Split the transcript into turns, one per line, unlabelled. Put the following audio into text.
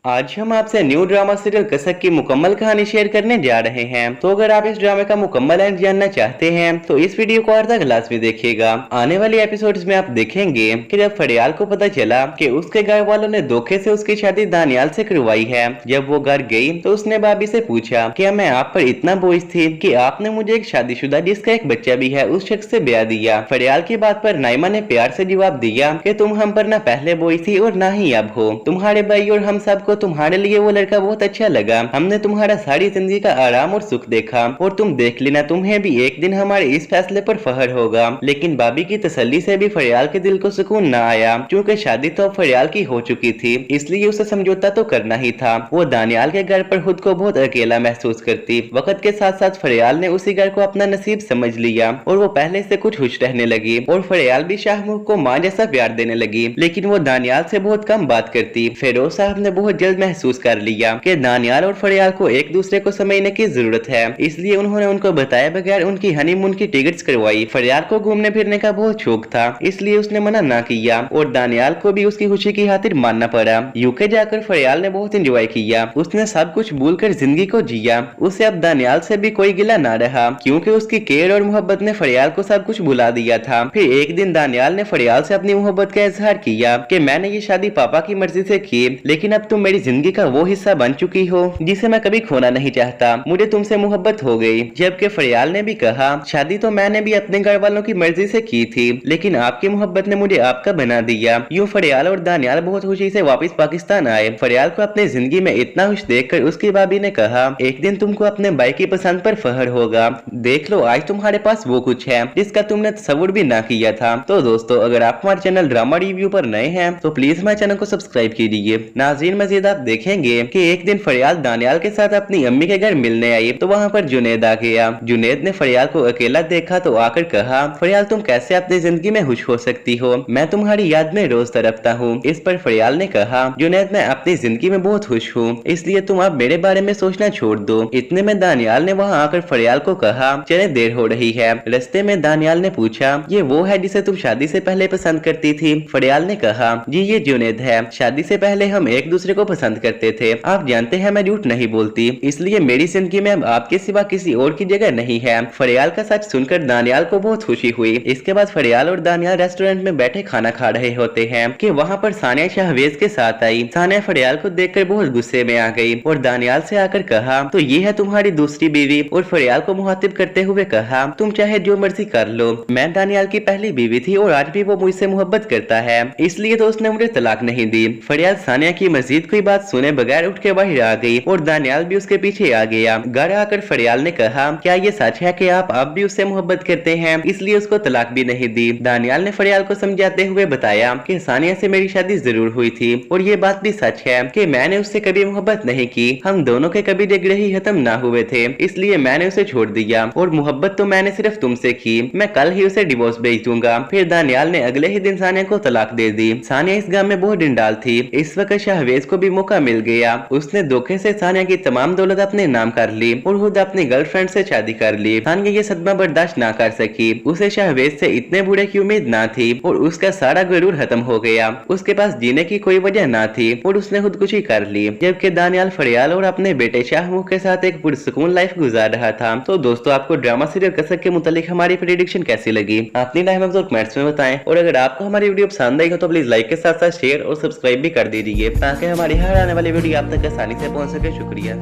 आज हम आपसे न्यू ड्रामा सीरियल कसक की मुकम्मल कहानी शेयर करने जा रहे हैं। तो अगर आप इस ड्रामे का मुकम्मल एंड जानना चाहते हैं तो इस वीडियो को अर्धा क्लास में देखिएगा। आने वाली एपिसोड्स में आप देखेंगे कि जब फरियाल को पता चला कि उसके घर वालों ने धोखे से उसकी शादी दानियाल से करवाई है, जब वो घर गई तो उसने भाभी से पूछा क्या मैं आप पर इतना बोझ थी कि आपने मुझे एक शादीशुदा जिसका एक बच्चा भी है उस शख्स से ब्याह दिया। फरियाल की बात पर नाइमा ने प्यार से जवाब दिया कि तुम हम पर ना पहले बोझ थी और ना ही अब हो। तुम्हारे भाई और हम सबको तुम्हारे लिए वो लड़का बहुत अच्छा लगा। हमने तुम्हारा सारी जिंदगी का आराम और सुख देखा और तुम देख लेना तुम्हें भी एक दिन हमारे इस फैसले पर फख्र होगा। लेकिन भाभी की तसल्ली से भी फरियाल के दिल को सुकून न आया, क्योंकि शादी तो अब फरियाल की हो चुकी थी, इसलिए उसे समझौता तो करना ही था। वो दानियाल के घर पर खुद को बहुत अकेला महसूस करती। वक्त के साथ साथ फरियाल ने उसी घर को अपना नसीब समझ लिया और वो पहले से कुछ खुश रहने लगी और फरियाल भी शाहमुख को माँ जैसा प्यार देने लगी। लेकिन वो दानियाल से बहुत कम बात करती। फेरोज साहब ने बहुत जल्द महसूस कर लिया कि दानियाल और फरियाल को एक दूसरे को समझने की जरूरत है, इसलिए उन्होंने उनको बताए बगैर उनकी हनीमून की टिकट्स करवाई। फरियाल को घूमने फिरने का बहुत शौक था, इसलिए उसने मना ना किया और दानियाल को भी उसकी खुशी की खातिर मानना पड़ा। यूके जाकर फरियाल ने बहुत एंजॉय किया। उसने सब कुछ भूलकर जिंदगी को जिया। उसे अब दानियाल से भी कोई गिला ना रहा, क्योंकि उसकी केयर और मोहब्बत ने फरियाल को सब कुछ भुला दिया था। फिर एक दिन दानियाल ने फरियाल से अपनी मोहब्बत का इजहार किया कि मैंने ये शादी पापा की मर्जी से की, लेकिन अब तुम मेरी जिंदगी का वो हिस्सा बन चुकी हो जिसे मैं कभी खोना नहीं चाहता। मुझे तुमसे मोहब्बत हो गई। जबकि फरियाल ने भी कहा शादी तो मैंने भी अपने घर वालों की मर्जी से की थी, लेकिन आपकी मोहब्बत ने मुझे आपका बना दिया। यूं फरियाल और दानियाल बहुत खुशी से वापस पाकिस्तान आए। फरियाल को अपनी जिंदगी में इतना खुश देखकर उसकी भाभी ने कहा एक दिन तुमको अपने भाई की पसंद पर फख्र होगा। देख लो आज तुम्हारे पास वो कुछ है जिसका तुमने तस्वुर भी ना किया था। तो दोस्तों अगर आप हमारे चैनल ड्रामा रिव्यू पर नए हैं तो प्लीज हमारे चैनल को सब्सक्राइब कीजिए। नाज़रीन मजीद आप देखेंगे कि एक दिन फरियाल दानियाल के साथ अपनी अम्मी के घर मिलने आई तो वहाँ पर जुनेद आ गया। जुनेद ने फरियाल को अकेला देखा तो आकर कहा फरियाल तुम कैसे अपनी जिंदगी में खुश हो सकती हो, मैं तुम्हारी याद में रोज तड़पता हूँ। इस पर फरियाल ने कहा जुनेद मैं अपनी जिंदगी में बहुत खुश हूँ, इसलिए तुम अब मेरे बारे में सोचना छोड़ दो। इतने में दानियाल ने वहाँ आकर फरियाल को कहा चले देर हो रही है। रास्ते में दानियाल ने पूछा ये वो है जिसे तुम शादी से पहले पसंद करती थी? फरियाल ने कहा जी ये जुनेद है, शादी से पहले हम एक दूसरे को पसंद करते थे। आप जानते हैं मैं झूठ नहीं बोलती, इसलिए मेरी जिंदगी में अब आपके सिवा किसी और की जगह नहीं है। फरियाल का सच सुनकर दानियाल को बहुत खुशी हुई। इसके बाद फरियाल और दानियाल रेस्टोरेंट में बैठे खाना खा रहे होते हैं कि वहाँ पर सानिया शाहवेज के साथ आई। सानिया फरियाल को देखकर बहुत गुस्से में आ गई और दानियाल से आकर कहा तो ये है तुम्हारी दूसरी बीवी, और फरियाल को मुखातिब करते हुए कहा तुम चाहे जो मर्जी कर लो, मैं दानियाल की पहली बीवी थी और आज भी वो मुझसे मोहब्बत करता है, इसलिए तो उसने मुझे तलाक नहीं दी। फरियाल सानिया की मजीद कोई बात सुने बगैर उठ के बाहर आ गई और दानियाल भी उसके पीछे आ गया। घर आकर फरियाल ने कहा क्या ये सच है कि आप अब भी उससे मोहब्बत करते हैं, इसलिए उसको तलाक भी नहीं दी? दानियाल ने फरियाल को समझाते हुए बताया कि सानिया से मेरी शादी जरूर हुई थी और ये बात भी सच है कि मैंने उससे कभी मोहब्बत नहीं की। हम दोनों के कभी झगड़े ही खत्म ना हुए थे, इसलिए मैंने उसे छोड़ दिया और मोहब्बत तो मैंने सिर्फ तुमसे की। मैं कल ही उसे डिवोर्स भेज दूंगा। फिर दानियाल ने अगले ही दिन सानिया को तलाक दे दी। सानिया इस गांव में बहुत डिंडाल थी। इस वक्त शाहवेज को भी मौका मिल गया। उसने धोखे से सानिया की तमाम दौलत अपने नाम कर ली और खुद अपनी गर्लफ्रेंड से शादी कर ली। सानिया ये सदमा बर्दाश्त ना कर सकी। उसे शाहवेज से इतने बुरे की उम्मीद ना थी और उसका सारा गुरूर खत्म हो गया। उसके पास जीने की कोई वजह ना थी और उसने खुदकुशी कर ली। जबकि दानियाल फरियाल और अपने बेटे शाहमुख के साथ एक पुरसुकून लाइफ गुजार रहा था। तो दोस्तों आपको ड्रामा सीरियल कसक के मुतालिक हमारी प्रेडिक्शन कैसी लगी अपनी राय में कमेंट्स में बताएं, और अगर आपको हमारी वीडियो पसंद आई हो तो प्लीज लाइक के साथ साथ शेयर और सब्सक्राइब भी कर दीजिए ताकि हमारी हर आने वाली वीडियो आप तक आसानी से पहुंच सके। शुक्रिया।